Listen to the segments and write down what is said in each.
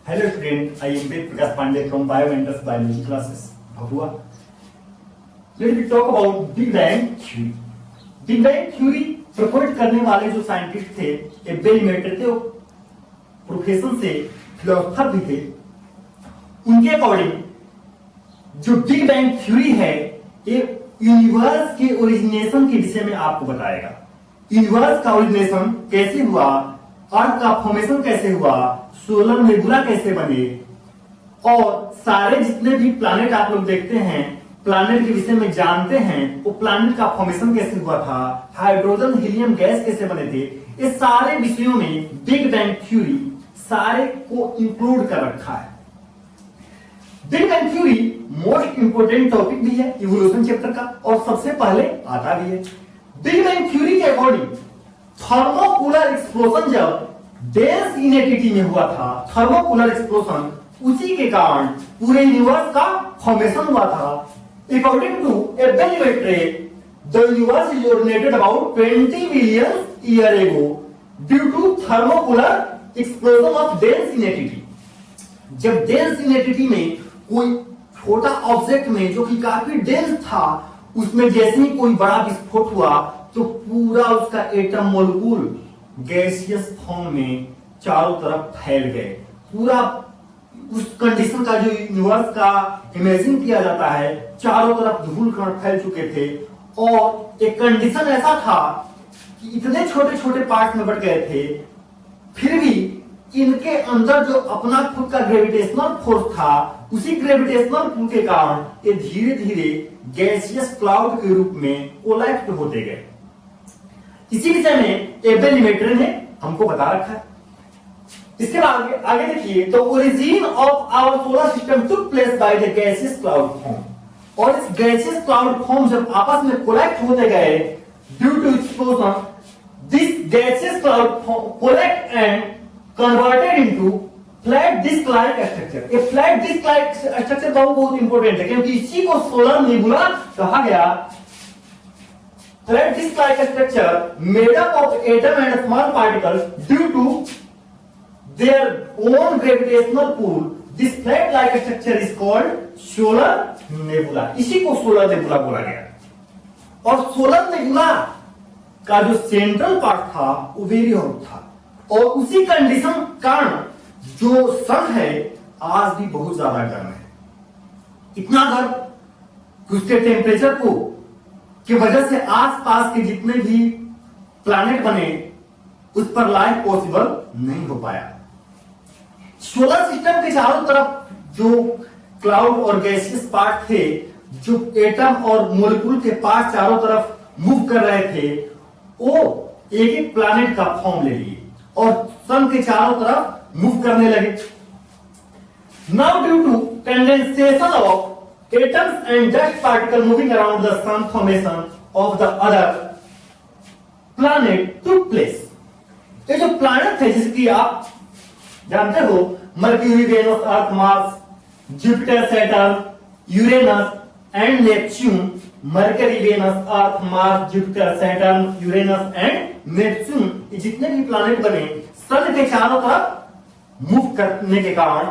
Hello student, I am Ved Prakash Pandey from Biomentors Biology classes. Bhavua. Let me talk about Big Bang Theory. Big Bang Theory propose करने वाले जो scientist थे, Abel matter थे, वो profession से philosopher भी थे। उनके अकॉर्डिंग जो बिग बैंग थ्योरी है, ये यूनिवर्स के ओरिजिनेशन के विषय में आपको बताएगा। यूनिवर्स का ओरिजिनेशन कैसे हुआ, अर्थ का फॉर्मेशन कैसे हुआ, सोलर नेबुला कैसे बने, और सारे जितने भी प्लैनेट आप लोग देखते हैं, प्लैनेट के विषय में जानते हैं, वो प्लैनेट का फॉर्मेशन कैसे हुआ था, हाइड्रोजन हीलियम गैस कैसे बने थे, ये सारे विषयों में बिग बैंग थ्योरी सारे को इंक्लूड कर रखा है। Big bang theory most important topic भी है इवोल्यूशन चैप्टर का, और सबसे पहले आता भी है। बिग बैंग थ्योरी के अकॉर्डिंग थर्मोकुलर एक्सप्लोजन जब डेंस इनेटिटी में हुआ था, थर्मोकुलर एक्सप्लोजन, उसी के कारण पूरे यूनिवर्स का फॉर्मेशन हुआ था। According to Hubble the universe is originated about 20 billion year ago due to thermocular explosion of dense inertity। जब डेंस इनेटिटी में कोई छोटा ऑब्जेक्ट में जो कि काफी डेंस था, उसमें जैसे ही कोई बड़ा विस्फोट हुआ तो पूरा उसका एटम मॉलिक्यूल गैसियस फॉर्म में चारों तरफ फैल गए। पूरा उस कंडीशन का जो यूनिवर्स का इमेजिन किया जाता है, चारों तरफ धूल कण फैल चुके थे, और एक कंडीशन ऐसा था कि इतने छोटे छोटे पार्ट में बट गए थे, फिर भी इनके अंदर जो अपना खुद का ग्रेविटेशनल फोर्स था, उसी ग्रेविटेशनल पुल के कारण ये धीरे धीरे गैसियस क्लाउड के रूप में कोलैप्स होते गए। इसी विषय में एबेल मेटर ने हमको बता रखा है। इसके बाद आगे देखिए, तो origin of our solar system took place by the gaseous cloud form, और इस गैसियस क्लाउड फॉर्म जब आपस में कोलैप्स होते गए due to explosion, this gaseous cloud collapse and converted into flat disc like structure. ये फ्लैट डिस्क लाइक स्ट्रक्चर बहुत important है, क्योंकि इसी को सोलर नेबुला कहा गया। Flat disc like structure made up of atom and small particles due to their own gravitational pull, this flat like structure is called solar nebula। इसी को solar nebula बोला गया। और सोलर नेबुला का जो central part था वो very hot था, और उसी कंडीशन कारण जो सन है आज भी बहुत ज्यादा गर्म है। इतना गर्म कि उसके टेम्परेचर को की वजह से आसपास के जितने भी प्लैनेट बने उस पर लाइफ पॉसिबल नहीं हो पाया। सोलर सिस्टम के चारों तरफ जो क्लाउड और गैसियस पार्ट थे, जो एटम और मॉलिक्यूल के पार्ट चारों तरफ मूव कर रहे थे, वो एक एक प्लैनेट का फॉर्म ले लिए और सन के चारों तरफ मूव करने लगे। Now due to condensation of atoms and dust particle moving around the sun, formation of the other planet took place. ये जो प्लैनेट थे, जिसकी आप जानते हो, Mercury, Venus, Earth, Mars, Jupiter, Saturn, Uranus and Neptune. Mercury, Venus, Earth, Mars, Jupiter, Saturn, Uranus and Neptune, ये जितने भी प्लैनेट बने सन के चारों तरफ मूव करने के कारण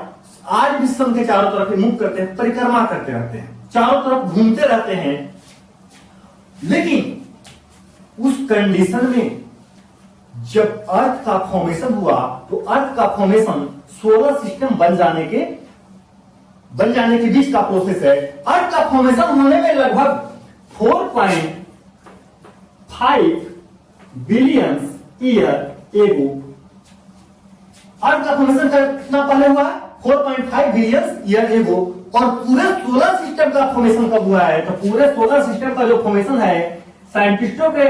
आज भी सन के चारों तरफ मूव करते हैं, परिक्रमा करते रहते हैं, चारों तरफ घूमते रहते हैं। लेकिन उस कंडीशन में जब अर्थ का फॉर्मेशन हुआ, तो अर्थ का फॉर्मेशन सोलर सिस्टम बन जाने के बीच का प्रोसेस है। अर्थ का फॉर्मेशन होने में लगभग 4.5 बिलियन ईयर एगो। अर्थ का फॉर्मेशन कितना पहले हुआ? 4.5 बिलियन ईयर एगो। और पूरे सोलर सिस्टम का फॉर्मेशन कब हुआ है? तो पूरे सोलर सिस्टम का जो फॉर्मेशन है, साइंटिस्टों के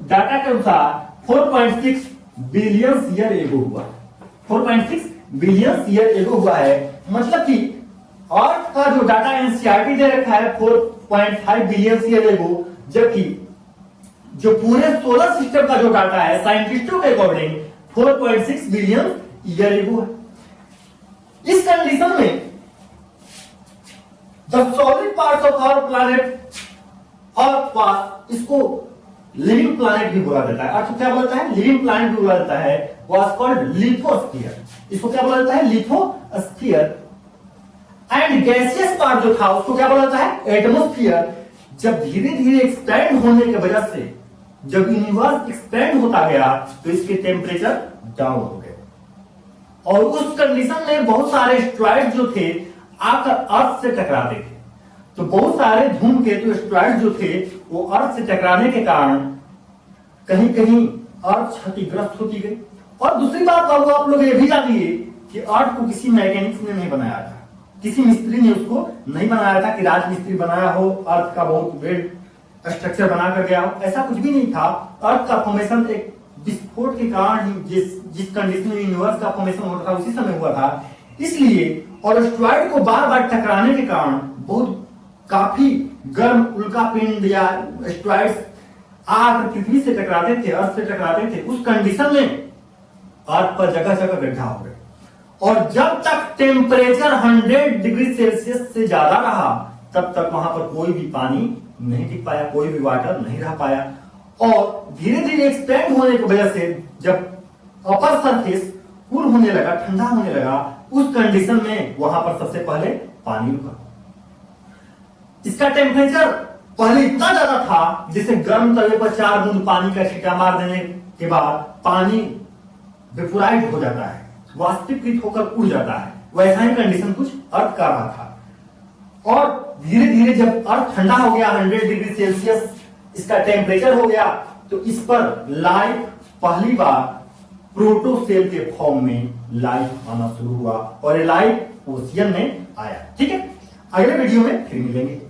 डाटा के अनुसार 4.6 बिलियन ईयर एगो हुआ। 4.6 बिलियन ईयर एगो हुआ है। मतलब कि अर्थ का जो डाटा एनसीईआरटी दे रखा है 4.5 बिलियन ईयर एगो, जबकि जो पूरे सोलर सिस्टम का जो डाटा है साइंटिस्टों के अकॉर्डिंग 4.6 बिलियन ईयर एगो है। इस कंडीशन में the solid parts of our planet Earth was, इसको लिविंग प्लैनेट भी बोला जाता है। अर्थ क्या बोलता है? लिविंग प्लैनेट भी बोला जाता है। Was called lithosphere. इसको क्या बोला जाता है? Lithosphere. Sphere and gaseous part जो था उसको क्या बोला जाता है, एटमोस्फियर। जब धीरे धीरे एक्सपैंड होने की वजह से जब यूनिवर्स एक्सपैंड होता गया तो इसके टेम्परेचर डाउन हो गए और उस कंडीशन में बहुत सारे एस्टेरॉइड जो थे आकर अर्थ से टकराते थे। तो बहुत सारे धूमकेतु एस्टेरॉइड जो थे वो अर्थ से टकराने के कारण कहीं कहीं अर्थ क्षतिग्रस्त होती गई। और दूसरी बात बाबू आप लोग ये भी जानिए कि अर्थ को किसी मैकेनिक्स ने नहीं बनाया था, किसी मिस्त्री ने उसको नहीं बनाया था कि राजमिस्त्री बनाया हो, अर्थ का बहुत वेल स्ट्रक्चर बना कर गया हो, ऐसा कुछ भी नहीं था। अर्थ का फॉर्मेशन एक विस्फोट के कारण ही जिस कंडीशन में यूनिवर्स का फॉर्मेशन हो रहा था उसी समय हुआ था। इसलिए और एस्टेरॉइड को बार बार टकराने के कारण बहुत काफी गर्म उल्कापिंड या एस्टेरॉइड्स आकर पृथ्वी से टकराते थे, अर्थ से टकराते थे। उस कंडीशन में अर्थ पर जगह जगह गड्ढा हो गए और जब तक टेम्परेचर 100 डिग्री सेल्सियस से ज्यादा रहा तब तक वहां पर कोई भी पानी नहीं टिक पाया, कोई भी वाटर नहीं रह पाया। और धीरे धीरे एक्सपेंड होने की वजह से जब अपर सरफेस कूल होने लगा, ठंडा होने लगा, उस कंडीशन में वहां पर सबसे पहले पानी रुका। इसका टेम्परेचर पहले इतना ज्यादा था जिसे गर्म तवे पर 4 बूंद पानी का छींटा मार देने के बाद पानी वेपोराइज हो जाता है, वाष्पीकृत होकर उड़ जाता है। वैसा ही कंडीशन कुछ अर्थ का रहा था। और धीरे धीरे जब अर्थ ठंडा हो गया, 100 डिग्री सेल्सियस इसका टेम्परेचर हो गया, तो इस पर लाइफ पहली बार प्रोटोसेल के फॉर्म में लाइफ आना शुरू हुआ और ये लाइफ ओशियन में आया। ठीक है, अगले वीडियो में फिर मिलेंगे।